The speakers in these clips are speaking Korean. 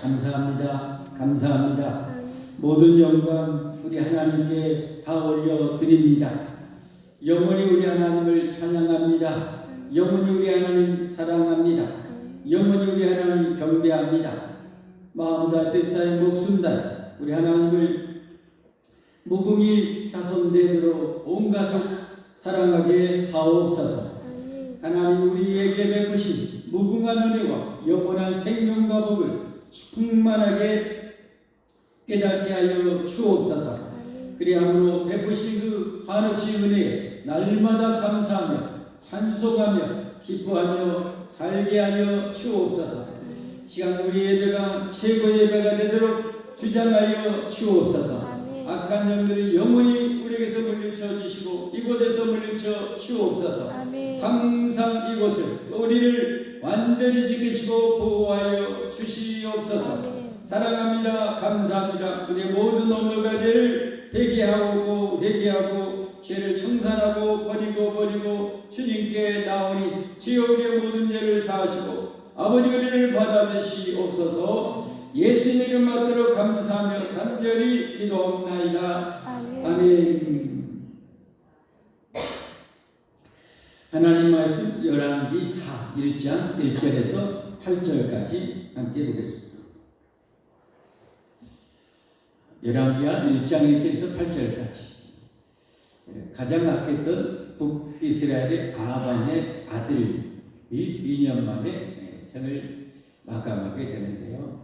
감사합니다. 감사합니다. 모든 영광 우리 하나님께 다 올려드립니다. 영원히 우리 하나님을 찬양합니다. 영원히 우리 하나님 사랑합니다. 영원히 우리 하나님 경배합니다. 마음 다 뜻 다해 목숨 다해 우리 하나님을 무궁히 자손대대로 온 가족 사랑하게 하옵소서. 하나님 우리에게 베푸신 무궁한 은혜와 영원한 생명과 복을 충만하게 깨닫게 하여 주옵소서. 그리함으로 베푸신 그 한없이 은혜에 날마다 감사하며 찬송하며 기뻐하며 살게 하여 주옵소서. 시간 우리 예배가 최고의 예배가 되도록 주장하여 주옵소서. 악한 영들이 영원히 우리에게서 물리쳐 주시고 이곳에서 물리쳐 주옵소서. 항상 이곳을 우리를 완전히 지키시고 보호하여 주시옵소서. 사랑합니다. 감사합니다. 우리 모든 오늘과 죄를 회개하고 죄를 청산하고 버리고 주님께 나오니 주여 우리의 모든 죄를 사하시고 아버지 은혜를 받아주시옵소서. 예수님 이름 받들어 감사하며 간절히 기도옵나이다. 아멘. 하나님 말씀 열왕기 하 1장 1절에서 8절까지 함께 보겠습니다. 열왕기하 1장 1절에서 8절까지 가장 악했던 북이스라엘의 아합의 아들이 2년 만에 생을 마감하게 되는데요.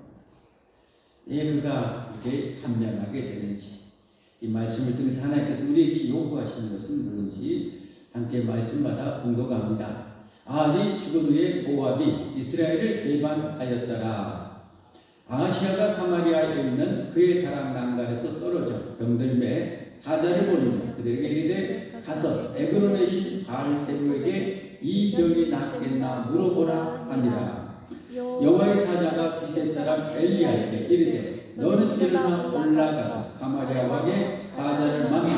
왜 그가 이렇게 판명하게 되는지 이 말씀을 통해서 하나님께서 우리에게 요구하시는 것은 뭔지 함께 말씀마다 공독합니다. 아합이 죽은 후에 모압이 이스라엘을 배반하였더라. 아하시아가 사마리아에 있는 그의 다락 난간에서 떨어져 병들매 사자를 보내며 그들에게 이르되 가서 에그론의 신 바알세부에게 이 병이 낫겠나 물어보라 하니라. 여호와의 사자가 디셋 사람 엘리야에게 이르되 너는 일어나 올라가서 사마리아 왕의 사자를 만나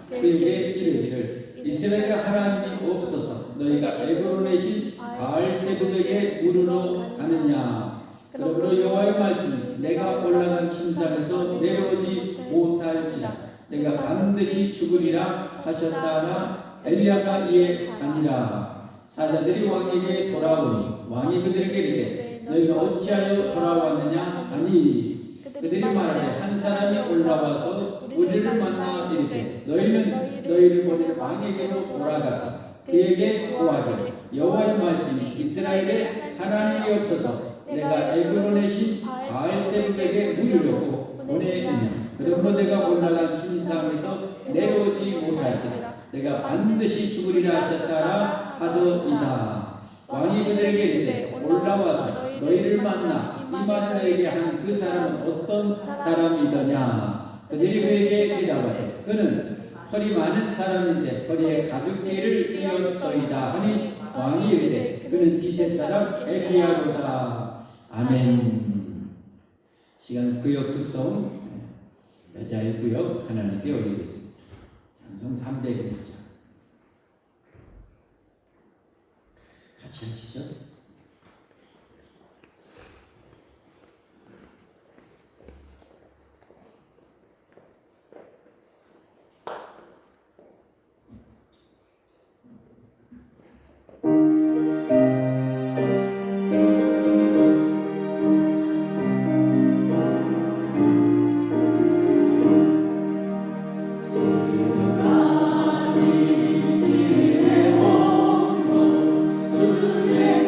그에게 이르기를 이스라엘의 하나님이 없어서 너희가 에그론의 신 바알세부에게 물으러 가느냐. 그러므로 여호와의 말씀이 내가 올라간 침상에서 내려오지 못할지라 내가 반드시 죽으리라 하셨다라. 엘리야가 이에 가니라. 사자들이 왕에게 돌아오니 왕이 그들에게 이르되 너희는 어찌하여 돌아왔느냐 하니 그들이 말하되 한 사람이 올라와서 우리를 만나 이르되 너희는 너희를 보낼 왕에게로 돌아가서 그에게 고하기를 여호와의 말씀이 이스라엘의 하나님이 없어서 내가 에그론의 신 바알세부에게 물으려고 보내느냐. 그러므로 내가 올라간 침상에서 내려오지 못할지라 내가 반드시 죽으리라 하셨다라 하더이다. 왕이 그들에게 이르되 올라와서 너희를 만나 이 말을 너에게 한 그 사람은 어떤 사람이더냐. 그들이 그에게 대답하되 그는 털이 많은 사람인데 허리에 가죽띠를 띄었더이다 하니 왕이 이르되 그는 디셋 사람 엘리야로다. 아멘. 시간 구역 특성 여자의 구역 하나님께 올리겠습니다. 찬송 300일자 같이 하시죠. 지금까지 지내온 것 주의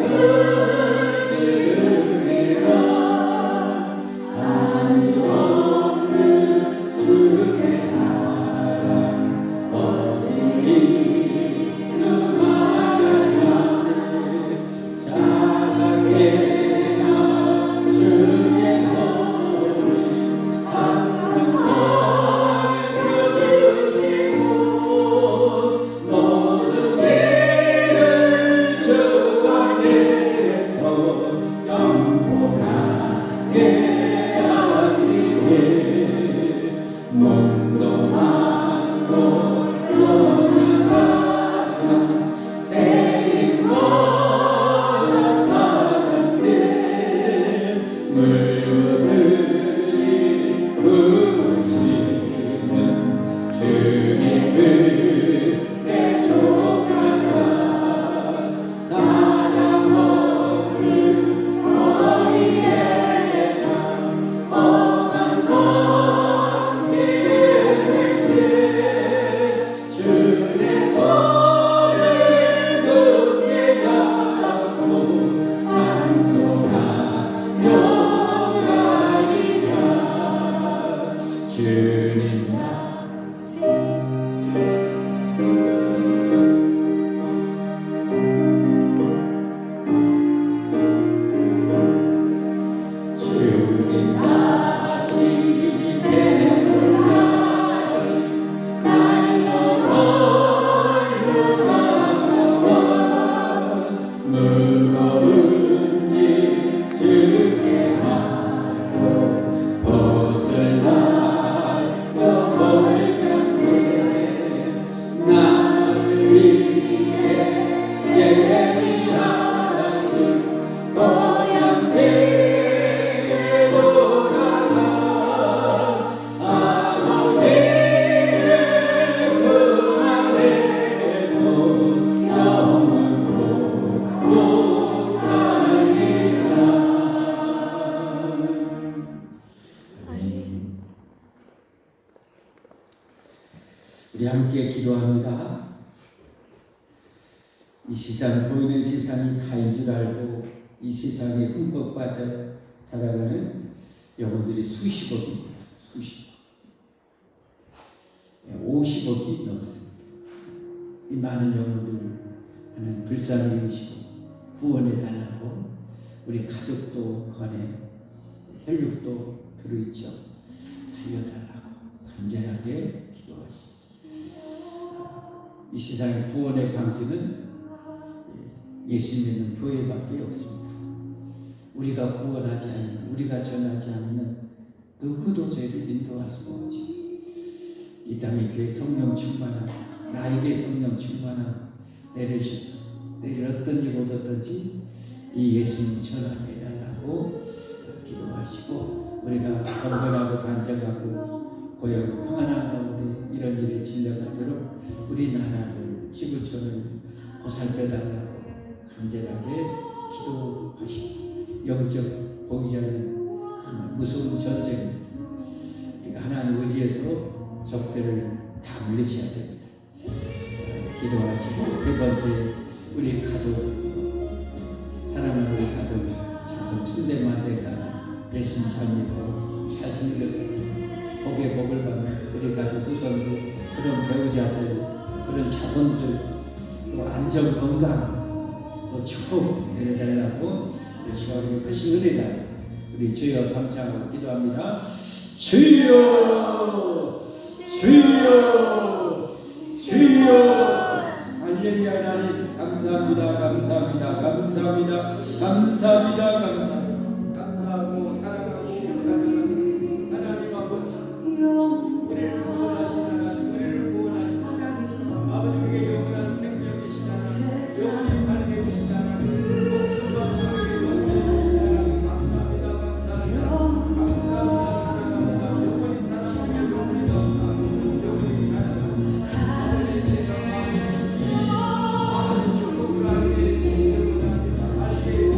우리 함께 기도합니다. 이 세상, 보이는 세상이 다인 줄 알고 이 세상에 흠뻑 빠져 살아가는 영혼들이 수십억입니다. 수십억. 50억이 넘습니다. 이 많은 영혼들 하나님 불쌍히 여기시고 구원해 달라고, 우리 가족도 그 안에 혈육도 들어있죠. 살려달라고 간절하게 기도하십니다. 이 세상의 구원의 방지는 예수 믿는 교회밖에 없습니다. 우리가 구원하지 않으면, 우리가 전하지 않으면 누구도 저희를 인도할 수가 없죠. 이 땅에 교회 성령 충만한, 나에게 성령 충만한 내려주셔서 내일 어떤지 못 어떤지 이 예수님 전하해달라고 기도하시고, 우리가 건강하고 단정하고 고요 평안한 가운데 이런 일에 진정하도록 우리나라를, 지구촌을 보살펴달라고 간절하게 기도하십시오. 영적 보이지 않는 정말 무서운 전쟁입니다. 우리가 하나님 의지해서 적들을 다 물리쳐야 됩니다. 기도하시고, 세 번째, 우리 가족, 사랑하는 우리 가족, 자손 천대만대까지 열심히 잘 믿고 잘 섬겨서 복의 복을 받는 우리 가족 후손들, 그런 배우자들, 그런 자손들, 또 안전 건강, 또 축복 내려달라고 우리 시간에 크신 은혜다 우리 주여 감사하고 기도합니다. 주여, 주여, 주여. 할렐루야. 하나님 감사합니다. 감사합니다. 감사합니다. 감사합니다. 감사합니다. 감사하고 사랑하고 축복하는 하나님 아버지, 우리를 구원하신 하나님, 우리를 구원하신 하나님, 아버지에게 영원한 생명이신 하나님, 영원히 살게 되신 하나님, 목숨과 정의를 영원히 주신 하나님, 감사합니다. 감사합니다. 감사합니다. 영원히 사랑하고 영원히 감사합니다. 영원히 사랑합니다. 아버지 세상 아버지 축복을 하게 되시옵소서. 아시게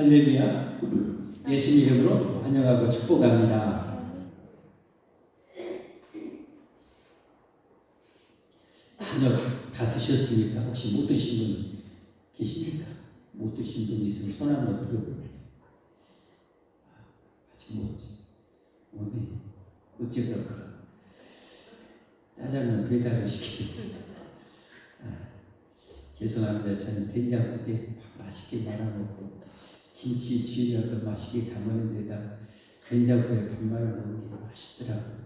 할렐루야. 예수님 이름으로 환영하고 축복합니다. 저녁 다 드셨습니까? 혹시 못 드신 분 계십니까? 못 드신 분 있으면 손 한번 들어보세요. 아직 못. 오늘 어째 그럴까? 짜장면 배달을 시키겠어. 죄송합니다. 저는 된장국에 맛있게 말아먹고 김치 쥐려도 맛있게 담그는 데다 된장국에 밥 말아먹는 게 맛있더라고요.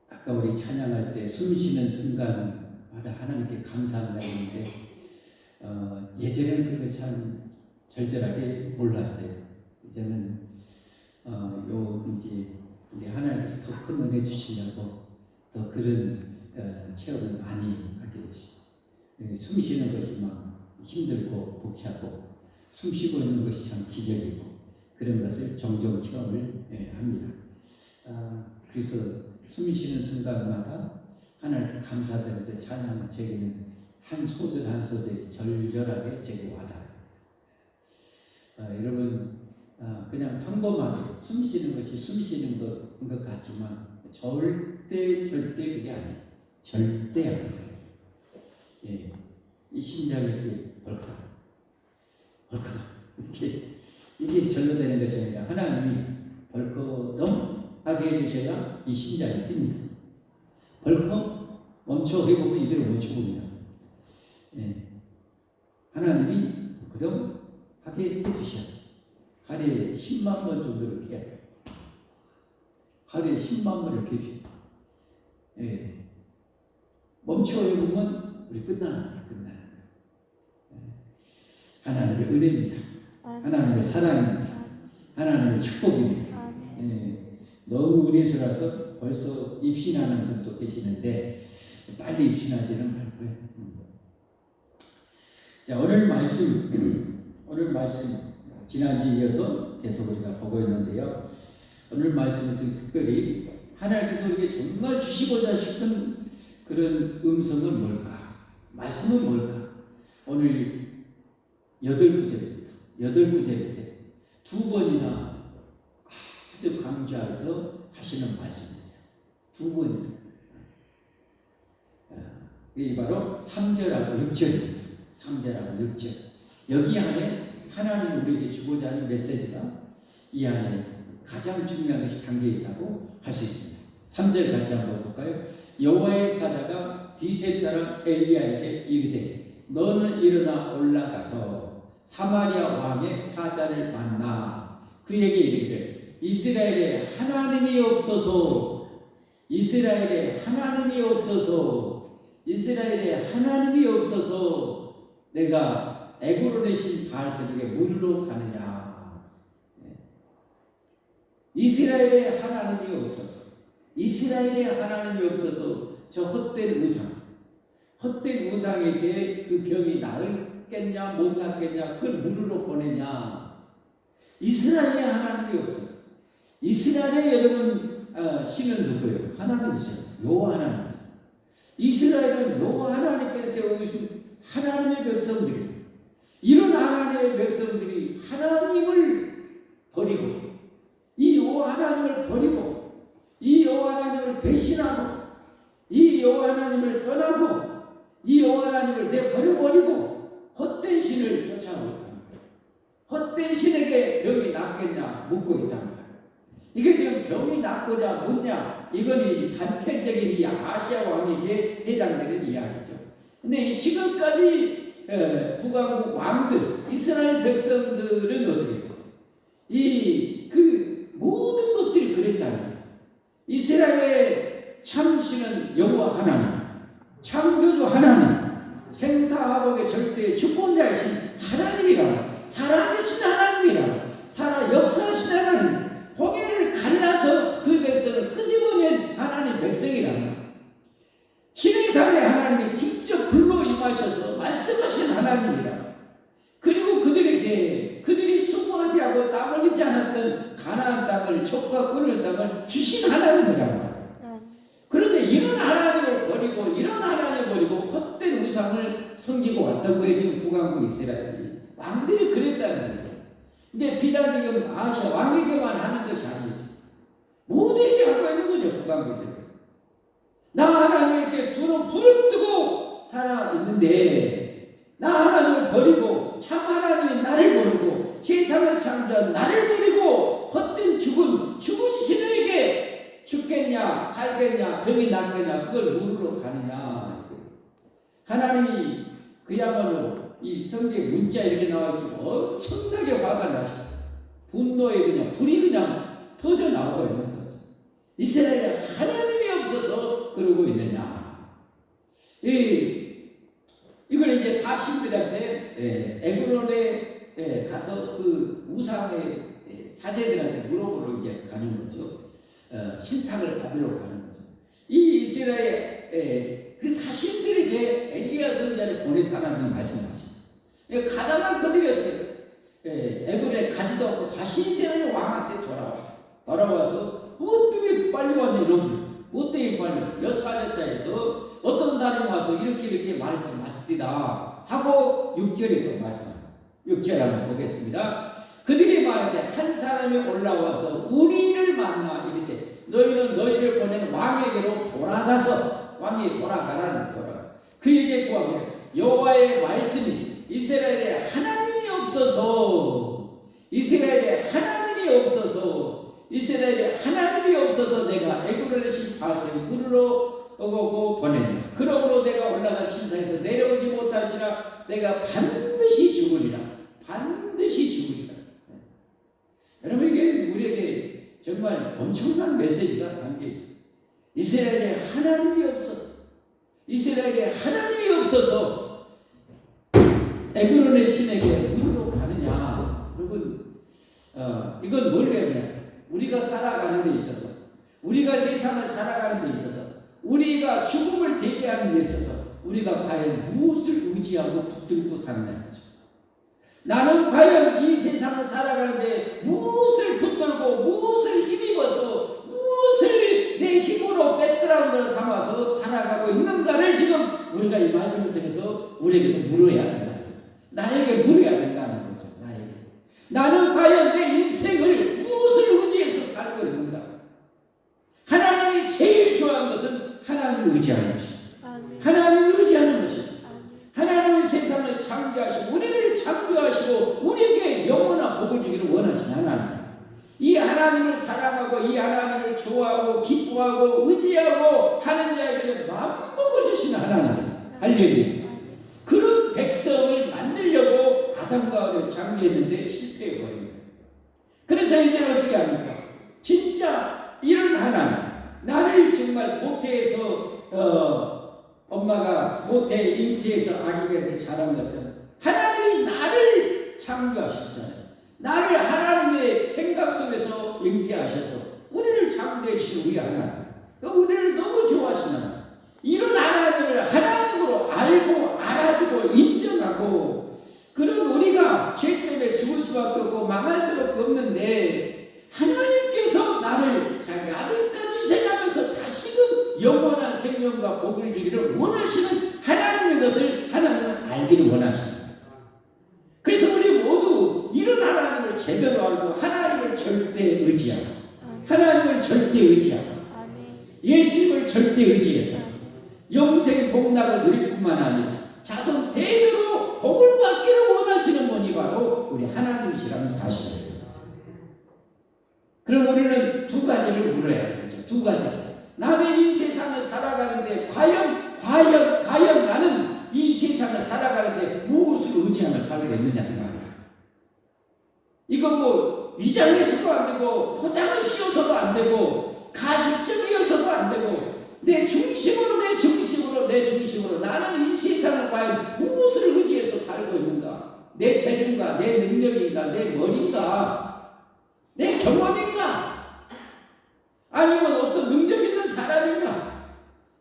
아까 우리 찬양할 때 숨 쉬는 순간마다 하나님께 감사한다 했는데 예전에는 그거 참 절절하게 몰랐어요. 이제는 이제 우리 하나님께서 더 큰 은혜 주시려고 더 그런 체험을 많이 하게 되죠. 숨 쉬는 것이 막 힘들고 벅차고 숨 쉬고 있는 것이 참 기적이고 그런 것을 종종 체험을 합니다. 그래서 숨 쉬는 순간마다 하나님께 감사드리면서 찬양하는 제게는 한 소절 한 소절이 절절하게 제게 와닿아요. 여러분 그냥 평범하게 숨 쉬는 것이 숨 쉬는 것 같지만 절대 그게 아니에요. 절대 아니에요. 예, 이 심장이 이렇게 벌컥 이게 절로 되는 것이 아니라 하나님이 벌컥하게 해주셔야 이 심장이 뜁니다. 벌컥 멈춰 해보면 이대로 멈춰봅니다. 예, 하나님이 벌컥하게 해주셔야 하루에 10만 번 정도 이렇게 해요. 하루에 10만 번 이렇게 해주셔요. 예, 멈춰 해보면 우리 끝나는 거예요. 하나님의 은혜입니다. 하나님의 사랑입니다. 하나님의 축복입니다. 예, 너무 은혜스러워서 벌써 입신하는 분도 계시는데 빨리 입신하지는 말고요. 자, 오늘 말씀 지난주에 이어서 계속 우리가 보고 있는데요. 오늘 말씀은 특별히 하나님께서 우리에게 정말 주시고자 싶은 그런 음성은 뭘까? 말씀은 뭘까? 오늘 8구절입니다. 8구절인데 두 번이나 아주 강조해서 하시는 말씀이 있어요. 두 번이나. 이게 바로 3절하고 6절입니다. 3절하고 6절. 여기 안에 하나님이 우리에게 주고자 하는 메시지가 이 안에 가장 중요한 것이 담겨 있다고 할 수 있습니다. 3절 같이 한번 볼까요? 여호와의 사자가 디셉 사람 엘리야에게 이르되 너는 일어나 올라가서 사마리아 왕의 사자를 만나 그에게 이르기를 이스라엘에 하나님이 없어서 이스라엘에 하나님이 없어서 내가 애굽으로 내신 바알세복에 물으러 가느냐. 이스라엘에 하나님이 없어서 저 헛된 우상에게 그 병이 나을겠냐 못 낫겠냐 그걸 물으러 보내냐. 이스라엘에 하나님이 없어서. 이스라엘에 여러분 신은 누구예요? 하나님이죠. 여호와 하나님이죠. 이스라엘은 여호와 하나님께서 세우신 하나님의 백성들이 이런 하나님의 백성들이 하나님을 버리고 이 여호와 하나님을 버리고 이 여호와 하나님을 배신하고 이 여호와 하나님을 떠나고 이 여호와 하나님을 내버려버리고 헛된 신을 쫓아오고 있단 말이에요. 헛된 신에게 병이 낫겠냐 묻고 있단 말이에요. 이게 지금 병이 낫고자 묻냐 이건 단편적인 이 아시아 왕에게 해당되는 이야기죠. 근데 지금까지 북왕국 왕들 이스라엘 백성들은 어떻게 했어? 그 모든 것들이 그랬다는 거예요. 이스라엘의 참신은 여호와 하나님, 창조주 하나님, 생사화복의 절대의 주권자이신 하나님이라, 살아계신 하나님이라, 살아 역사하신 하나님, 홍해를 갈라서 그 백성을 끄집어낸 하나님 백성이라. 신해산에 하나님이 직접 불로 임하셔서 말씀하신 하나님이라. 그리고 그들이 수고하지 않고 땀 흘리지 않았던 가나안 땅을 족과 꿀을 땅을 주신 하나님이란 말이에요. 그런데 이런 하나님을 버리고 헛된 우상을 섬기고 왔던 거예요. 지금 북왕국 이스라엘이. 왕들이 그랬다는 거죠. 근데 비단 지금 아시아 왕에게만 하는 것이 아니죠. 모두에게 하고 있는 거죠. 북왕국 이스라엘. 나 하나님께 두 눈 부릅뜨고 살아있는데 나 하나님을 버리고 참 하나님이 나를 버리고 세상을 창조한 나를 버리고 헛된 죽은 신에게 죽겠냐 살겠냐 병이 낫겠냐 그걸 물으러 가느냐. 하나님이 그야말로 이 성경 문자 이렇게 나와있지만 엄청나게 화가 나십니다. 분노에 그냥 불이 그냥 터져 나오고 있는 거죠. 이스라엘에 하나님이 없어서 그러고 있느냐. 이걸 이제 사신들한테 에그론에 가서 그 우상의 사제들한테 물어보러 이제 가는 거죠. 신탁을 받으러 가는 거죠. 이 이스라엘 그 사신들에게 엘리야 선지자를 보내서 하나님 말씀하십니다. 가다가 그들이 에그론에 가지도 않고 다시 이스라엘 왕한테 돌아와서 뭐 때문에 빨리 왔냐 이놈들. 뭐 때문에 빨리 여차여차해서 어떤 사람이 와서 이렇게 말씀하십니다 하고 6절에 또 말씀합니다. 6절 한번 보겠습니다. 그들이 말하되 한 사람이 올라와서 우리를 만나 이르되 너희는 너희를 보낸 왕에게로 돌아가서 왕이 돌아가라는 거라. 그에게 구하기를 여호와의 말씀이 이스라엘에 하나님이 없어서 내가 에그론의 바알을 물으러 오고 보내냐. 그러므로 내가 올라가 침상에서 내려오지 못할지라 내가 반드시 죽으리라. 여러분 이게 우리에게 정말 엄청난 메시지가 담겨 있습니다. 이스라엘에 하나님이 없어서 에그론의 신에게 물으러 가느냐. 여러분 이건 뭘 배우냐. 우리가 살아가는 데 있어서 우리가 세상을 살아가는 데 있어서 우리가 죽음을 대비하는 데 있어서 우리가 과연 무엇을 의지하고 붙들고 사느냐. 나는 과연 이 세상을 살아가는데 무엇을 붙들고 무엇을 힘입어서 무엇을 내 힘으로 백그라운드를 삼아서 살아가고 있는가를 지금 우리가 이 말씀을 통해서 우리에게 물어야 된다는 거죠. 나에게 물어야 된다는 거죠. 나는 과연 내 인생을 무엇을 의지해서 살고 있는가. 하나님이 제일 좋아하는 것은 하나님을 의지하는 것입니다. 하나님을 의지하는 것입니다. 하나님은 세상을 창조하시고 우리를 창조하시고 우리에게 영원한 복을 주기를 원하시는 하나님. 이 하나님을 사랑하고 이 하나님을 좋아하고 기뻐하고 의지하고 하는 자에게는 만복을 주시는 하나님. 할렐루야. 그런 백성을 만들려고 아담과 하와를 창조했는데 실패해버립니다. 그래서 이제는 어떻게 합니까? 진짜 이런 하나님, 나를 정말 모태에서 엄마가 모태 잉태에서 아기가 이렇게 자란 것처럼 하나님이 나를 창조하셨잖아요. 나를 하나님의 생각 속에서 잉태하셔서 우리를 창조해 주신 우리 하나님, 우리를 너무 좋아하시는 이런 하나님을 하나님으로 알고 알아주고 인정하고, 그런 우리가 죄 때문에 죽을 수밖에 없고 망할 수밖에 없는데 하나님께서 나를 자기 아들까지 생각하면서 다시금 영원한 생명과 복을 주기를 원하시는 하나님의 것을 하나님은 알기를 원하십니다. 그래서 우리 모두 이런 하나님을 제대로 알고 하나님을 절대 의지하고 예수님을 절대 의지해서 영생 복락을 누릴 뿐만 아니라 자손 대대로 복을 받기를 원하시는 분이 바로 우리 하나님이시라는 사실이에요. 그럼 우리는 두 가지를 물어야 되죠. 두 가지. 나는 이 세상을 살아가는데 과연 나는 이 세상을 살아가는데 무엇을 의지하며 살고 있느냐 이 말이야. 이건 뭐 위장해서도 안 되고 포장을 씌워서도 안 되고 가식적이어서도 안 되고 내 중심으로 나는 이 세상을 과연 무엇을 의지해서 살고 있는가? 내 재능과 내 능력인가? 내 머리인가? 내 경험인가? 아니면 어떤 능력 있는 사람인가?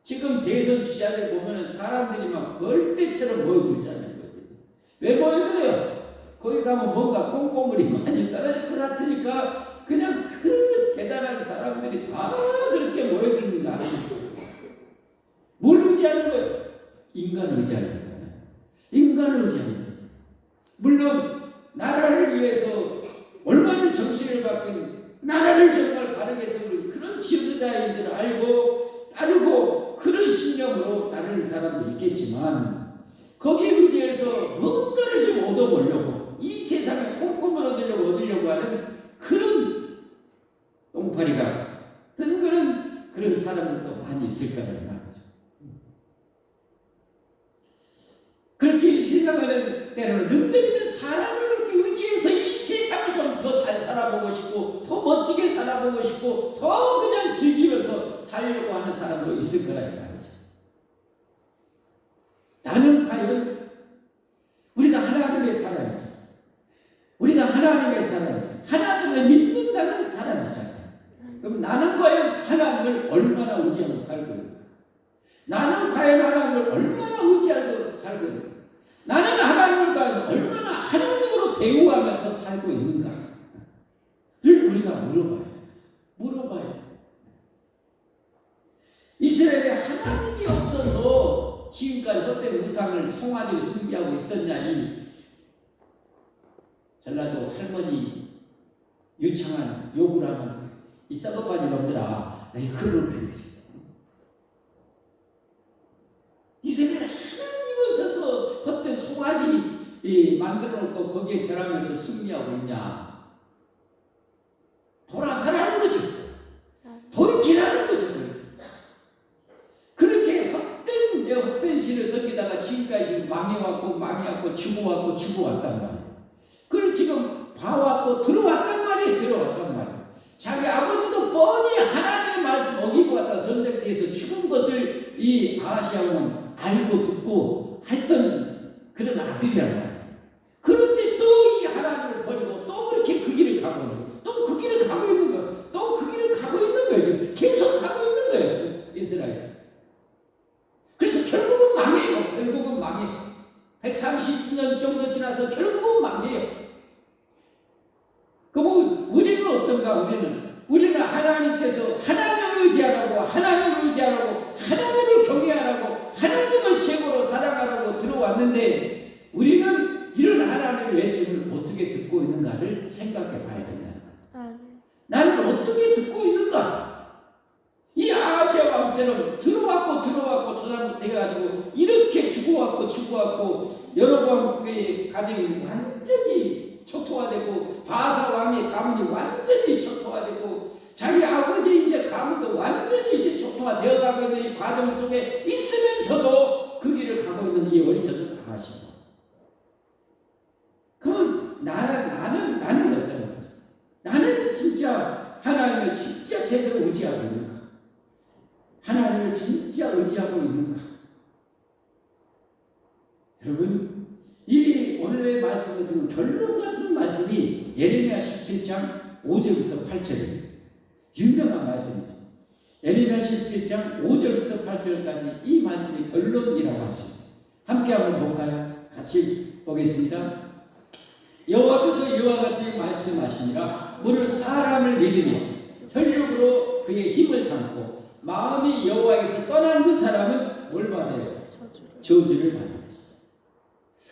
지금 대선 주자들 보면은 사람들이 막 벌떼처럼 모여들잖아요. 왜 모여들어요? 거기 가면 뭔가 꽁꽁물이 많이 떨어질 것 같으니까 그냥 그 대단한 사람들이 다 그렇게 모여드는 거 아닙니까? 뭘 의지하는 거예요? 인간 의지하는 거잖아요. 얼마나 의지하는 거죠. 물론 나라를 위해서 얼마나 정신을 바꾼 나라를 정말 바르게 세우는 그런 지도자인 줄 알고 따르고 그런 신념으로 따르는 사람도 있겠지만 거기에 의지해서 뭔가를 좀 얻어보려고 이 세상에 꼼꼼을 얻으려고 하는 그런 똥파리가 뜬 그런 사람들도 많이 있을 거라는 말이죠. 그렇게 생각하는 때로는 능력 있는 사람을 그렇게 의지해서 이 세상을 좀 더 잘 살아보고 싶고 더 멋지게 살아보고 싶고 더 그냥 즐기면서 살려고 하는 사람도 있을 거라는 말이죠. 나는 과연 우리가 하나님의 사람이죠. 우리가 하나님의 사람이죠. 하나님을 믿는다는 사람이잖아요. 그럼 나는 과연 하나님을 얼마나 의지하고 살고 있는가? 나는 과연 하나님을 얼마나 의지하고 살고 있는가? 나는 하나님을 과연 얼마나 하나님으로 대우하면서 살고 있는가를 우리가 물어봐야 돼. 이스라엘에 하나님이 없어서 지금까지 헛된 우상을 송아지를 숭배하고 있었냐? 이 전라도 할머니 유창한 욕을 하는 이 썩어빠진 놈들아, 그런 거지. 이스라엘에 하나님 없어서 헛된 송아지 만들어 놓고 거기에 절하면서 숭배하고 있냐? 돌아서라는 거죠. 돌이키라는 거죠. 그렇게 헛된 신을 섬기다가 지금까지 지금 망해왔고 죽어왔단 말이에요. 그걸 지금 봐왔고 들어왔단 말이에요. 자기 아버지도 뻔히 하나님의 말씀 어기고 왔다 전쟁터에서 죽은 것을 이 아하시아는 알고 듣고 했던 그런 아들이란 말이에요. 그런데 또 이 하나님을 버리고 또 그렇게 그 길을 가고 있는 거예요. 또 그 길을 가고 있는 거예요. 또 그 길을 가고 있는 거예요. 지금 계속 가고 있는 거예요. 이스라엘. 그래서 결국은 망해요. 130년 정도 지나서 결국은 망해요. 그럼 우리는 어떤가? 우리는 하나님께서 하나님을 의지하라고 하나님을 경외하라고 하나님을 최고로 사랑하라고 들어왔는데 우리는 이런 하나님의 외침을 어떻게 듣고 있는가를 생각해 봐야 된다는 거예요. 나는 어떻게 듣고 있는가? 이 아하시아 왕처럼 들어왔고 조상부터 해가지고 이렇게 죽어왔고 여로보암의 가정이 완전히 초토화되고 바사 왕의 가문이 완전히 초토화되고 자기 아버지 이제 가문도 완전히 이제 초토화되어가고 있는 이 과정 속에 있으면서도 그 길을 가고 있는 이 어리석은 아하시아. 그럼 나는 어떤 거죠? 나는 진짜 하나님을 진짜 제대로 의지하고 있는가? 하나님을 진짜 의지하고 있는가? 여러분, 이 오늘의 말씀은 결론 같은 말씀이 예레미야 17장 5절부터 8절입니다. 유명한 말씀이죠. 예레미야 17장 5절부터 8절까지 이 말씀이 결론이라고 할 수 있어요. 함께 한번 볼까요? 같이 보겠습니다. 여호와께서 이와 같이 말씀하시니라. 무릇 사람을 믿으며 혈육으로 그의 힘을 삼고 마음이 여호와에게서 떠난 그 사람은 뭘 받아요? 저주를 받는 것입니다.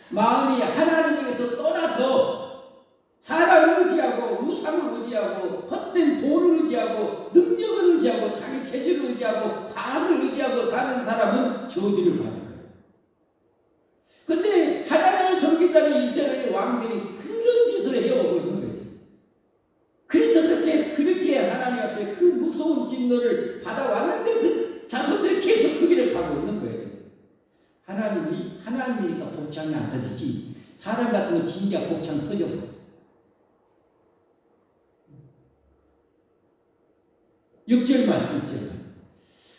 마음이 하나님에게서 떠나서 사람을 의지하고 우상을 의지하고 헛된 돈을 의지하고 능력을 의지하고 자기 체질을 의지하고 과학을 의지하고 사는 사람은 저주를 받는 거예요. 근데 하나님을 섬긴다는 이스라엘 왕들이 그런 짓을 해오고 있는 거죠. 그래서 그렇게 하나님 앞에 그 무서운 진노를 받아왔는데 그 자손들이 계속 그 길을 가고 있는 거예요. 하나님이니까 복창이 안 터지지 사람 같은 거 진짜 복창 터져버렸어요. 6절 말씀 6절.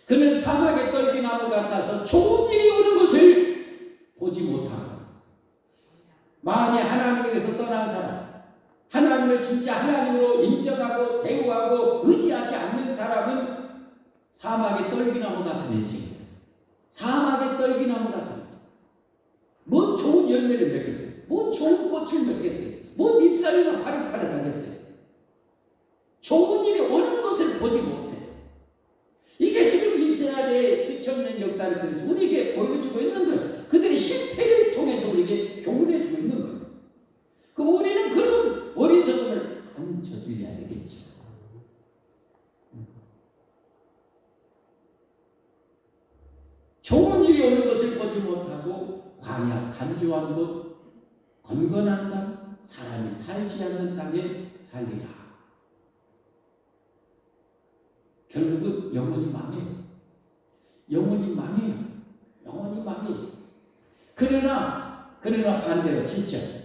그는 사막의 떨기나무 같아서 좋은 일이 오는 것을 보지 못하고 마음이 하나님에게서 떠난 사람, 하나님을 진짜 하나님으로 인정하고 대우하고 의지하지 않는 사람은 사막의 떨기나무 같은 인생입니다. 사막의 떨기나무 같은 인생. 뭔 좋은 열매를 맺겠어요? 뭔 좋은 꽃을 맺겠어요? 뭔 잎사귀가 파릇파릇 하겠어요? 좋은 일이 오는 것을 보지 못해. 이게 지금 이스라엘의 수천 년 역사를 통해서 우리에게 보여주고 있는 거예요. 그들의 실패를 통해서 우리에게 안 저질러야 되겠죠. 좋은 일이 오는 것을 보지 못하고 광야 간주한 곳 건건한 땅 사람이 살지 않는 땅에 살리라. 결국은 영혼이 망해요. 영혼이 망해요. 영혼이 망해요. 그러나 반대로 7절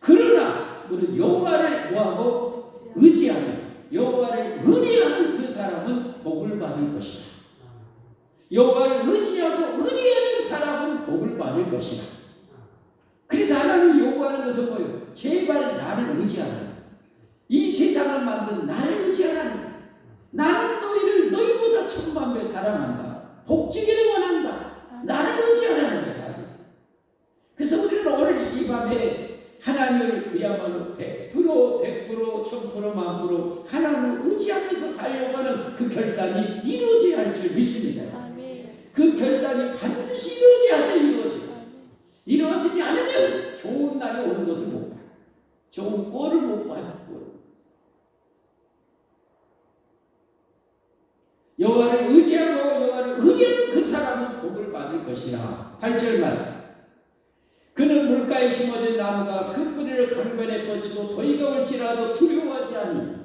그러나 우리 여호와를 뭐하고 의지하는 여호와를 의뢰하는 그 사람은 복을 받을 것이다. 여호와를 의지하고 의뢰하는 사람은 복을 받을 것이다. 그래서 하나님이 요구하는 것은 뭐예요? 제발 나를 의지하라. 이 세상을 만든 나를 의지하라. 나는 너희를 너희보다 천만배 사랑한다. 복주기를 원한다. 나를 의지하라는 거야. 그래서 우리는 오늘 이 밤에 하나님을 그야말로 100%, 1000%, 만프로 하나님을 의지하면서 살려고 하는 그 결단이 이루어져야 할 줄 믿습니다. 그 결단이 반드시 이루어져야 돼. 이루어지지 않으면 좋은 날이 오는 것을 못 봐요. 좋은 꼴을 못 봐요. 여호와를 의지하고 여호와를 의뢰하는 그 사람은 복을 받을 것이라. 8절 말씀. 그는 물가에 심어진 나무가 그 뿌리를 강변에 뻗치고 더위가 올지라도 두려워하지 않니.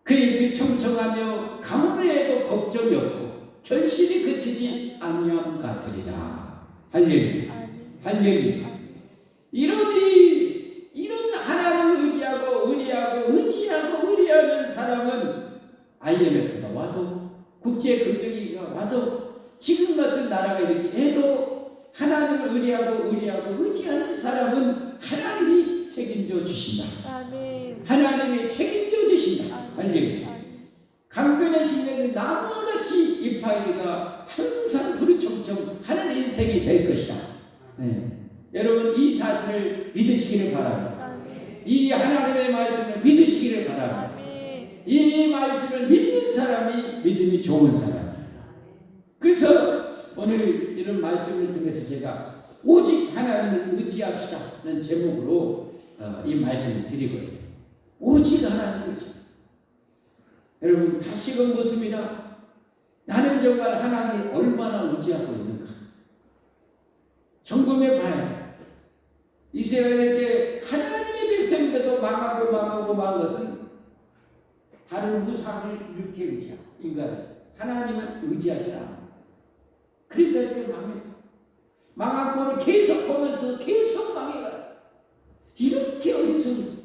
그 잎이 청청하며 가물에도 걱정이 없고 결실이 그치지 아니함 같으리라. 할렐루야. 할렐루야. 이런 하나님을 의지하는 사람은 IMF가 와도 국제금융위기가 와도 지금 같은 나라가 이렇게 해도 하나님을 의지하는 사람은 하나님이 책임져 주신다. 아멘. 하나님이 책임져 주신다. 할렐루야. 강변에 심는 나무와 같이 이파이가 항상 부르청청하는 인생이 될 것이다. 네. 여러분 이 사실을 믿으시기를 바랍니다. 이 하나님의 말씀을 믿으시기를 바랍니다. 이 말씀을 믿는 사람이 믿음이 좋은 사람입니다. 그래서 오늘 이런 말씀을 통해서 제가 오직 하나님을 의지합시다는 제목으로 이 말씀을 드리고 있어요. 오직 하나님을 의지. 여러분 다시금 묻습니다. 나는 정말 하나님을 얼마나 의지하고 있는가? 점검해 봐야 돼. 이스라엘에게 하나님의 백성인데도 망한 것은 다른 우상을 이렇게 의지하고 인간을 하나님을 의지하지 않아. 그러니까 이렇게 망했어. 망한 거를 계속 보면서 계속 망해갔어. 이렇게 어리석은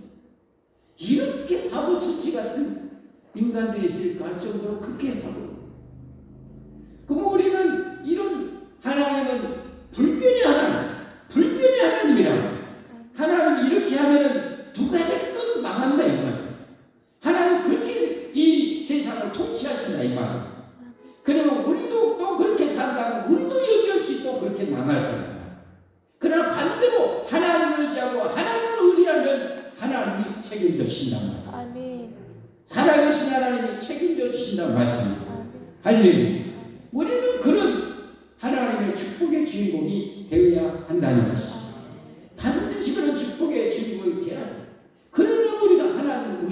이렇게 바보처치 같은 인간들이 있을까 할 정도로 그렇게 하고. 그럼 우리는 이런 하나님은 불변의 하나님이라고. 하나님이 이렇게 하면은 누가 됐든 망한다 이 말이야. 하나님 그렇게 이 세상을 통치하신다 이 말이야. 그러면 우리도 또 그렇게 산다면 우리도 여지없이 또 그렇게 망할 거야. 그러나 반대로 하나님을 의지하고 하나님을 의뢰하면 하나님이 책임져 주신단 말이야. 아멘. 살아계신 하나님이 책임져 주신다는 말씀입니다. 할렐루야. 우리는 그런 하나님의 축복의 주인공이 되어야 한다는 것이죠. 반드시 그런 축복의 주인공이 되어야 돼. 그러면 우리가 하나님을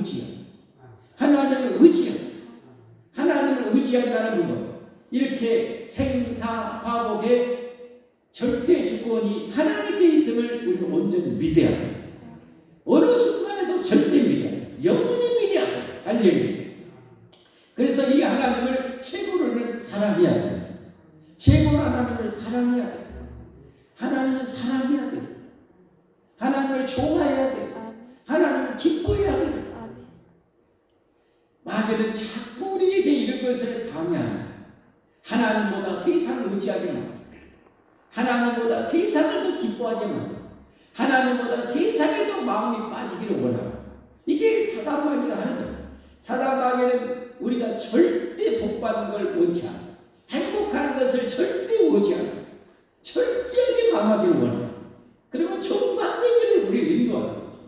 하나님을 의지한다는 것. 이렇게 생사화복의 절대 주권이 하나님께 있음을 우리는 온전히 믿어야 돼. 어느 순간에도 절대 믿어야 돼. 영원히 믿어야 돼. 할렐루야. 그래서 이 하나님을 최고로는 사랑해야 됩니다. 최고로 하나님을 사랑해야 돼. 하나님을 사랑해야 돼. 하나님을 좋아해야 돼. 하나님을 기뻐해야 돼. 마귀는 자꾸 우리에게 이런 것을 방해합니다. 하나님보다 세상을 의지하게 만듭니다. 하나님보다 세상을 더 기뻐하게 만듭니다. 하나님보다 세상에도 마음이 빠지기를 원합니다. 이게 사단마귀가 하는 거예요. 사단마귀는 우리가 절대 복받는 걸 원치 않아요. 행복한 것을 절대 원치 않아요. 철저하게 망하기를 원해요. 그러면 정반대기를 우리를 인도하는 거죠.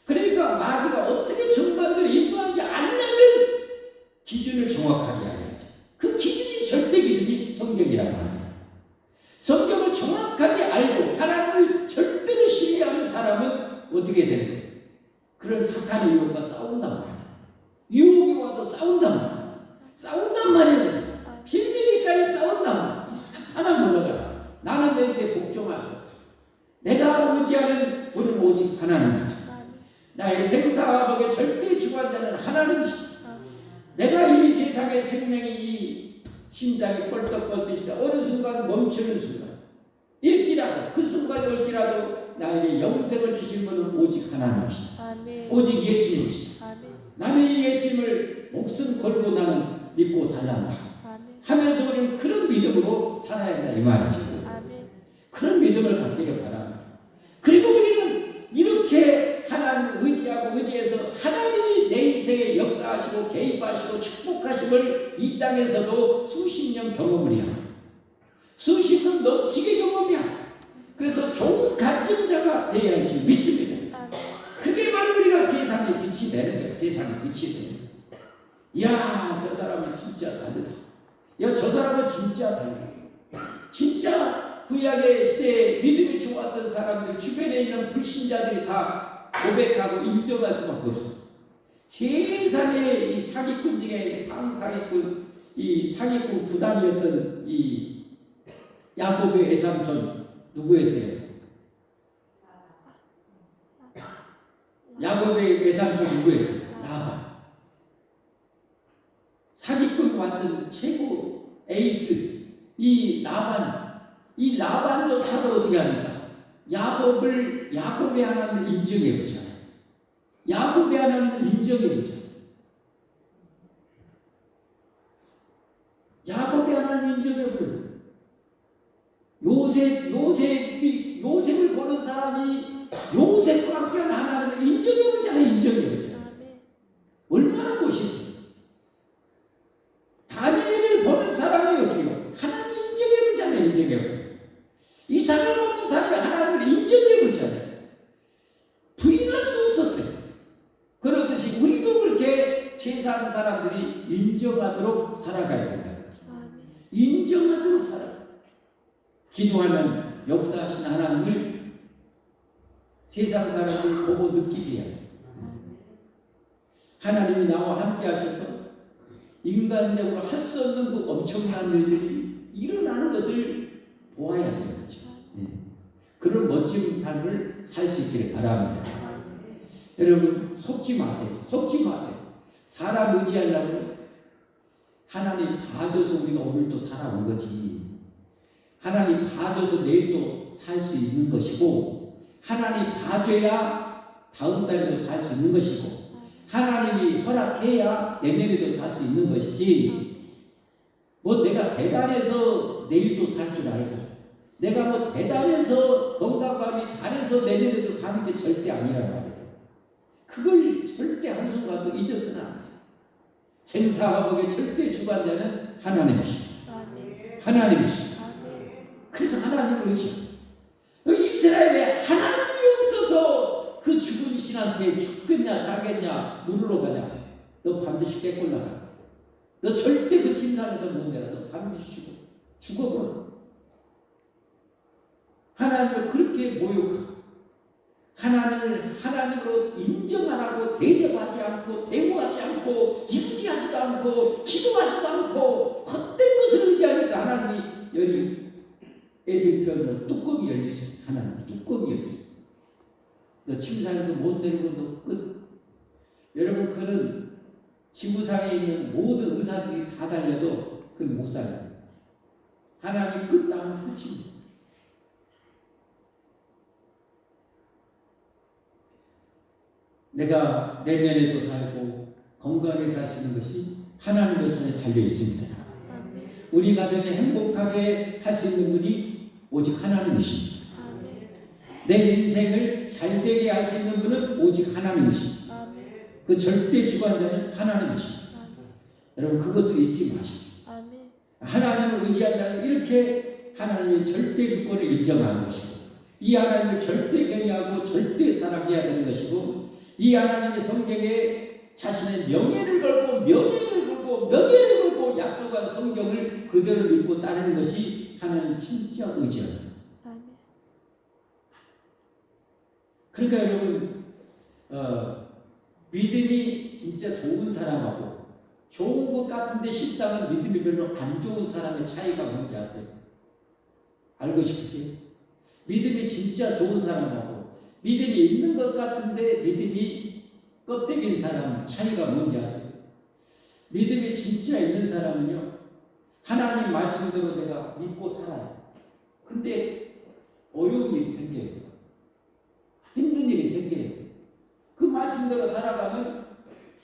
그러니까 마귀가 어떻게 정반대로 인도하는지 알려면 기준을 정확하게 알아야죠. 그 기준이 절대 기준이 성경이란 말이에요. 성경을 정확하게 알고 하나님을 절대로 신뢰하는 사람은 어떻게 되는 거예요? 그런 사탄의 유혹과 싸운단 말이에요. 유혹이 와도 싸운단 말이에요. 싸운단 말이에요. 빌미기까지 싸운단 말이에요. 이 사탄아 물러가라. 나는 너희한테 복종할 수 없다. 내가 의지하는 분은 오직 하나님이다. 나의 생사화복의 절대 주관자는 하나님이시다. 내가 이 세상의 생명이 이 심장이 뻘떡 뻗듯이다. 어느 순간 멈추는 순간 일지라도 그 순간이 올지라도 나에게 영생을 주신 분은 오직 하나님이시다. 아멘. 오직 예수님이시다. 아멘. 나는 이 예수님을 목숨 걸고 나는 믿고 살란다. 아멘. 하면서 우리는 그런 믿음으로 살아야 한다 이 말이죠. 아멘. 그런 믿음을 갖기를 바랍니다. 그리고 우리는 이렇게 하나님을 의지하고 의지해서 하나님이 내 인생에 역사하시고 개입하시고 축복하심을 이 땅에서도 수십 년 경험을 해야 합니다. 수십 년 넘치게 경험해야. 그래서 좋은 간증자가 되어야 할 줄 믿습니다. 그게 바로 우리가 세상에 빛이 되는 거예요. 세상에 빛이 되는 거예요. 이야, 저 사람은 진짜 다르다. 야, 저 사람은 진짜 다르다. 진짜 구약의 시대에 믿음이 좋았던 사람들, 주변에 있는 불신자들이 다 고백하고 인정할 수밖에 없어. 세상에 이 사기꾼 중에 상사기꾼, 이 사기꾼 구단이었던 이 야곱의 외삼촌 누구였어요? 야곱의 외삼촌 누구였어요? 라반. 사기꾼 같은 최고 에이스 이 라반조차도 어떻게 합니까? 야곱의 하나님을 인정해 보잖아요. 야곱의 하나님을 인정해 보잖아요. 야곱의 하나님을 인정해 보요. 요셉을 보는 사람이 요셉과 함께한 하나님을 인정해 보잖아요. 인정해 보잖아요. 얼마나 멋있어요. 다니엘을 보는 사람이 어떻게 해요? 하나님 인정해 보잖아요. 인정해 보잖아요. 이삭을 보는 사람이 하나님을 인정해 보잖아요. 부인할 수 없었어요. 그러듯이 우리도 그렇게 세상 사람들이 인정하도록 살아가야 된다. 인정하도록 살아가야 된다. 기도하면 역사하신 하나님을 세상 사람들 보고 느끼게 해야 돼요. 하나님이 나와 함께 하셔서 인간적으로 할 수 없는 그 엄청난 일들이 일어나는 것을 보아야 되는 거죠. 그런 멋진 삶을 살 수 있기를 바랍니다. 여러분 속지 마세요. 속지 마세요. 사람 의지하려고 하나님 봐줘서 우리가 오늘도 살아온 거지. 하나님 봐줘서 내일도 살 수 있는 것이고 하나님 봐줘야 다음 달에도 살 수 있는 것이고 하나님이 허락해야 내년에도 살 수 있는 것이지 뭐 내가 대단해서 내일도 살 줄 알고 내가 뭐 대단해서 건강관리 잘해서 내년에도 사는 게 절대 아니란 말이에요. 그걸 절대 한순간도 잊어서는 안 돼요. 생사화복의 절대 주관자는 하나님이십니다. 하나님이십니다. 그래서 하나님을 의지합니다. 이스라엘에 하나님이 없어서 그 죽은 신한테 죽겠냐 살겠냐 누르러 가냐 너 반드시 깨꼴 나가. 너 절대 그 침상에서 못 내려. 너 반드시 죽어버려. 하나님을 그렇게 모욕하고 하나님을 하나님으로 인정 안 하고 대접하지 않고 대우하지 않고 의지하지도 않고 기도하지도 않고 헛된 것을 의지하니까 하나님이 애들 편으로 뚜껑이 열리셨어요. 하나님 뚜껑이 열리셨어요. 너 침상에서 못 내리고 너 끝. 여러분 그는 지구상에 있는 모든 의사들이 다 달려도 그는 못 살아요. 하나님 끝나면 끝입니다. 내가 내년에도 살고 건강하게 살 수 있는 것이 하나님의 손에 달려 있습니다. 우리 가정에 행복하게 할 수 있는 분이 오직 하나님이십니다. 내 인생을 잘되게 할 수 있는 분은 오직 하나님이십니다. 그 절대 주관자는 하나님이십니다. 여러분 그것을 잊지 마십시오. 하나님을 의지한다는 이렇게 하나님의 절대 주권을 인정하는 것이고 이 하나님을 절대 경외하고 절대 사랑해야 되는 것이고 이 하나님의 성경에 자신의 명예를 걸고 약속한 성경을 그대로 믿고 따르는 것이 하나님 진짜 의지합니다. 그러니까 여러분 믿음이 진짜 좋은 사람하고 좋은 것 같은데 실상은 믿음이 별로 안 좋은 사람의 차이가 뭔지 아세요? 알고 싶으세요? 믿음이 진짜 좋은 사람하고 믿음이 있는 것 같은데 믿음이 껍데기인 사람 차이가 뭔지 아세요? 믿음이 진짜 있는 사람은요, 하나님 말씀대로 내가 믿고 살아요. 근데 어려운 일이 생겨요. 힘든 일이 생겨요. 그 말씀대로 살아가면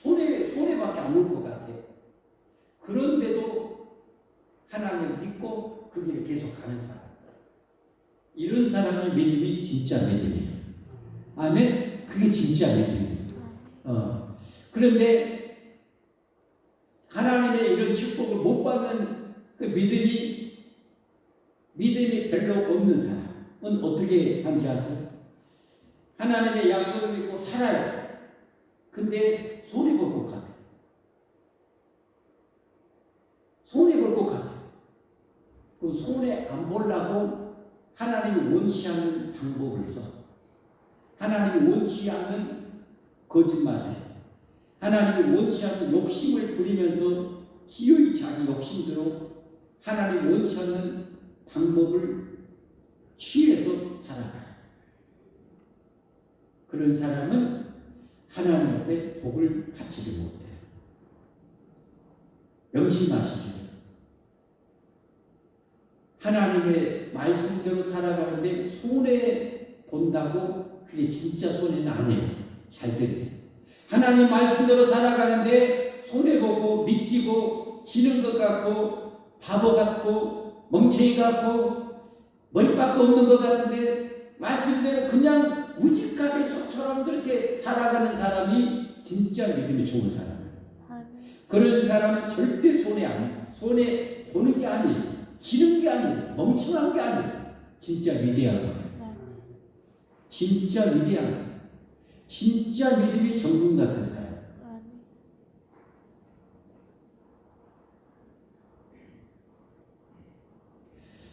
손해밖에 안 올 것 같아요. 그런데도 하나님 믿고 그 길을 계속 가는 사람. 이런 사람의 믿음이 진짜 믿음이에요. 아멘? 그게 진짜 믿음이에요. 그런데 하나님의 이런 축복을 못 받는 그 믿음이 별로 없는 사람은 어떻게 하는지 아세요? 하나님의 약속을 믿고 살아요. 근데 손해볼 것 같아요. 손해볼 것 같아요. 그 손해 안 보려고 하나님이 원치하는 방법을 써. 하나님이 원치 않는 거짓말을 해. 하나님이 원치 않는 욕심을 부리면서 기어이 자기 욕심대로 하나님이 원치 않는 방법을 취해서 살아가요. 그런 사람은 하나님 앞에 복을 받지를 못해요. 명심하시죠. 하나님의 말씀대로 살아가는데 손해 본다고 그게 진짜 손해는 아니에요. 잘 들으세요. 하나님 말씀대로 살아가는데 손해보고 미치고 지는 것 같고 바보 같고 멍청이 같고 머리밖에 없는 것 같은데 말씀대로 그냥 우직하게 소처럼 그렇게 살아가는 사람이 진짜 믿음이 좋은 사람이에요. 그런 사람은 절대 손해 보는 게 아니에요. 지는 게 아니에요. 멍청한 게 아니에요. 진짜 위대한 거예요. 진짜 위대한 거예요. 진짜 믿음이 정금 같은 사람.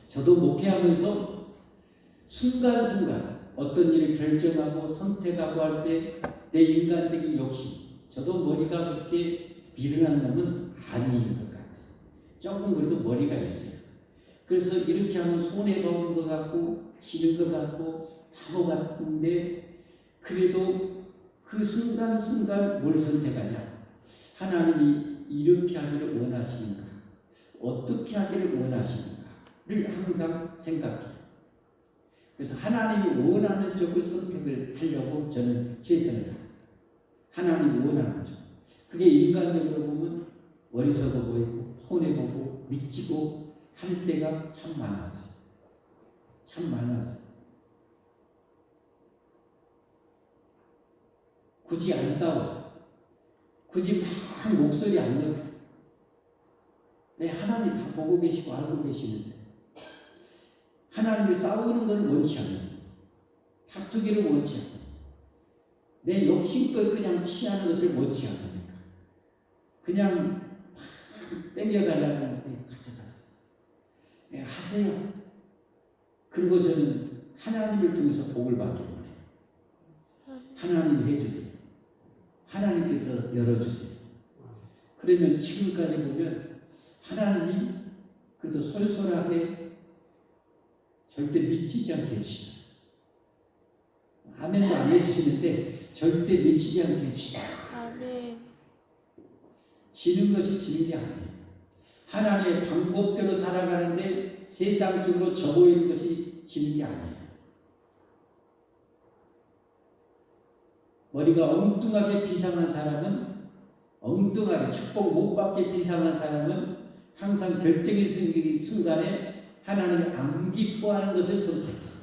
저도 목회하면서 순간순간 어떤 일을 결정하고 선택하고 할 때 내 인간적인 욕심, 저도 머리가 그렇게 미련한 놈은 아닌 것 같아요. 조금 그래도 머리가 있어요. 그래서 이렇게 하면 손해보는 것 같고 지는 것 같고 바보 같은데 그래도 그 순간순간 뭘 선택하냐? 하나님이 이렇게 하기를 원하시는가? 어떻게 하기를 원하시는가를 항상 생각해요. 그래서 하나님이 원하는 쪽을 선택을 하려고 저는 최선을 다합니다. 하나님이 원하는 쪽. 그게 인간적으로 보면 어리석어 보이고 손해보고 미치고 할 때가 참 많았어요. 참 많았어요. 굳이 안 싸워. 굳이 막 목소리 안 내고. 왜 하나님 다 보고 계시고 알고 계시는데 하나님이 싸우는 걸 원치 않아요. 다투기를 원치 않아요. 내 욕심껏 그냥 취하는 것을 원치 않으니까 그냥 막 땡겨달라는 거 가져가세요. 네, 하세요. 그리고 저는 하나님을 통해서 복을 받기 원해요. 하나님이 해주세요. 하나님께서 열어주세요. 그러면 지금까지 보면 하나님이 그래도 솔솔하게 절대 미치지 않게 해주시죠. 아멘도 안 해주시는데 절대 미치지 않게 해주시죠. 아멘. 지는 것이 지는 게 아니에요. 하나님의 방법대로 살아가는데 세상적으로 져 보이는 것이 지는 게 아니에요. 머리가 엉뚱하게 비상한 사람은 엉뚱하게 축복 못 받게 비상한 사람은 항상 결정의 순간에 하나님이 안 기뻐하는 것을 선택해요.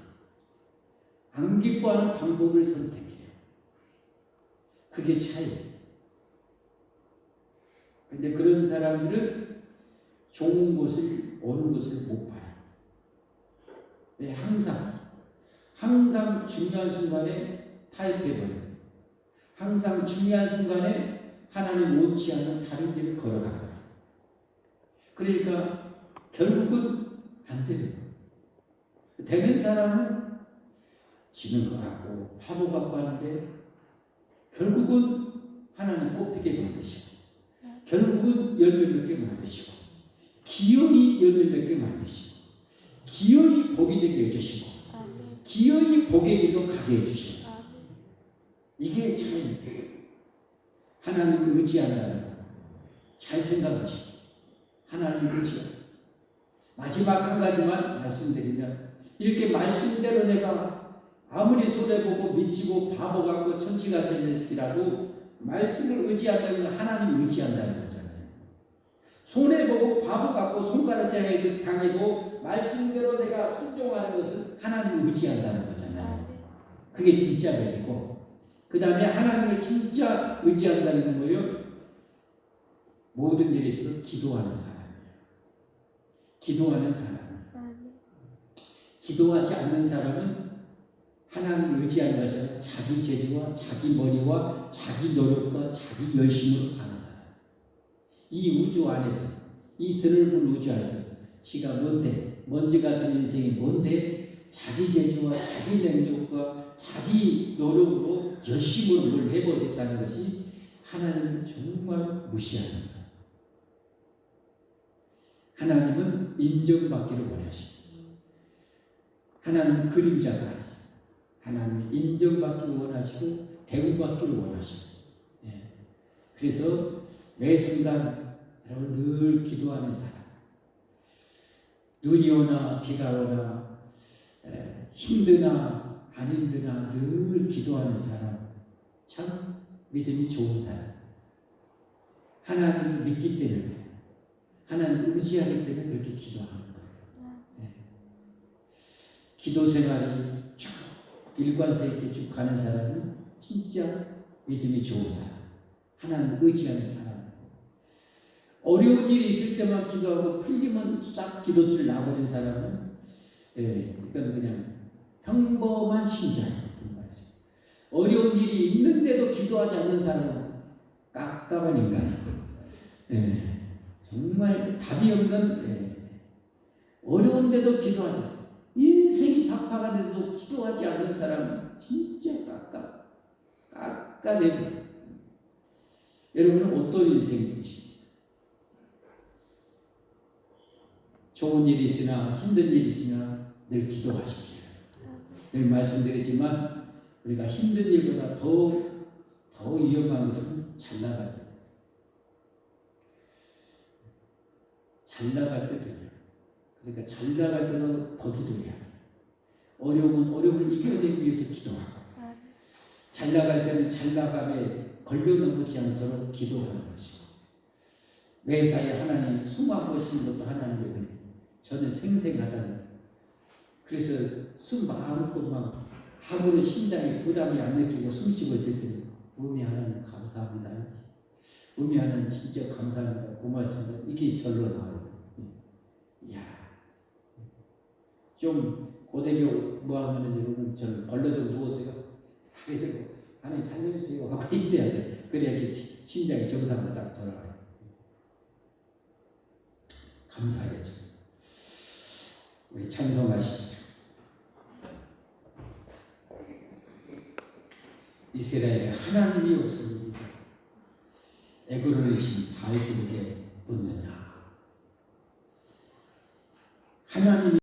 안 기뻐하는 방법을 선택해요. 그게 차이예요. 근데 그런 사람들은 좋은 것을 오는 것을 못 봐요. 왜? 항상 중요한 순간에 타협해버려요. 항상 중요한 순간에 하나님 원치 않는 다른 길을 걸어가요. 그러니까 결국은 안 되는 거예요. 되는 사람은 지는 것 같고 바보 같고 하는데 결국은 하나님 뽑히게 만드시고 결국은 열매 맺게 만드시고 기어이 열매 맺게 만드시고 기어이 복이 되게 해주시고 기어이 복의 길로 가게 해주시고 이게 차이입니다. 하나님을 의지한다는 것 잘 생각하십시오. 하나님을 의지한다. 마지막 한 가지만 말씀드리면 이렇게 말씀대로 내가 아무리 손해보고 미치고 바보 같고 천치 같을지라도 말씀을 의지한다는 건 하나님을 의지한다는 거잖아요. 손해보고 바보 같고 손가락질 당해도 말씀대로 내가 순종하는 것은 하나님을 의지한다는 거잖아요. 그게 진짜 별이고 그 다음에 하나님을 진짜 의지한다는 건 뭐예요? 모든 일에 있어서 기도하는 사람이에요. 기도하는 사람. 기도하지 않는 사람은 하나님을 의지하는 것이 아니라 자기 재주와 자기 머리와 자기 노력과 자기 열심으로 사는 사람. 이 우주 안에서 이 드넓은 우주 안에서 지가 뭔데 먼지 같은 인생이 뭔데 자기 재주와 자기 능력과 자기 노력으로 열심으로 뭘 해보겠다는 것이 하나님을 정말 무시하는 거예요. 하나님은 인정받기를 원하십니다. 하나님은 그림자가 아니에요. 하나님은 인정받기를 원하시고 대우받기를 원하시고 그래서 매 순간 여러분 늘 기도하는 사람 눈이 오나 비가 오나 힘드나 안 힘드나 늘 기도하는 사람 참 믿음이 좋은 사람 하나님을 믿기 때문에 하나님을 의지하기 때문에 그렇게 기도하는 거예요. 기도 생활이 쭉 일관성 있게 쭉 가는 사람은 진짜 믿음이 좋은 사람 하나님을 의지하는 사람 어려운 일이 있을 때만 기도하고 풀리면 싹 기도줄 나버린 사람은 이건 그냥 평범한 신자예요. 어려운 일이 있는데도 기도하지 않는 사람은 깝깝한 인간이고 정말 답이 없는 어려운데도 기도하지 않는 인생이 팍팍한데도 기도하지 않는 사람은 진짜 깝깝해요. 여러분은 어떤 인생이십니까? 좋은 일이 있으나 힘든 일이 있으나 늘 기도하십시오. 늘 말씀드리지만 우리가 힘든 일보다 더 위험한 것은 잘 나갈 때. 잘 나갈 때 돼요. 그러니까 잘 나갈 때도 더 기도해야 돼요. 어려움은 어려움을 이겨내기 위해서 기도하고 잘 나갈 때는 잘 나감에 걸려넘지 않도록 기도하는 것이고 매사에 하나님 숨 안 쉬는 것도 하나님의 은혜. 저는 생생하다는 그래서 숨 마음껏만 아무런 심장에 부담이 안 느끼고 숨 쉬고 있을 때 음이 하나님 감사합니다. 음이 하나님 진짜 감사합니다. 고맙습니다. 이게 절로 나와요. 이야 좀 고대교 뭐 하면은 여러분 저는 벌러들고 누워서요. 다리 들고 하나님 살려주세요 하고 있어야 돼. 그래야 심장이 정상으로 딱 돌아가요. 감사해야죠. 우리 찬송하십시오. 이스라엘에 하나님이 없으니 애굽을 이신 바알세불에 묻느냐.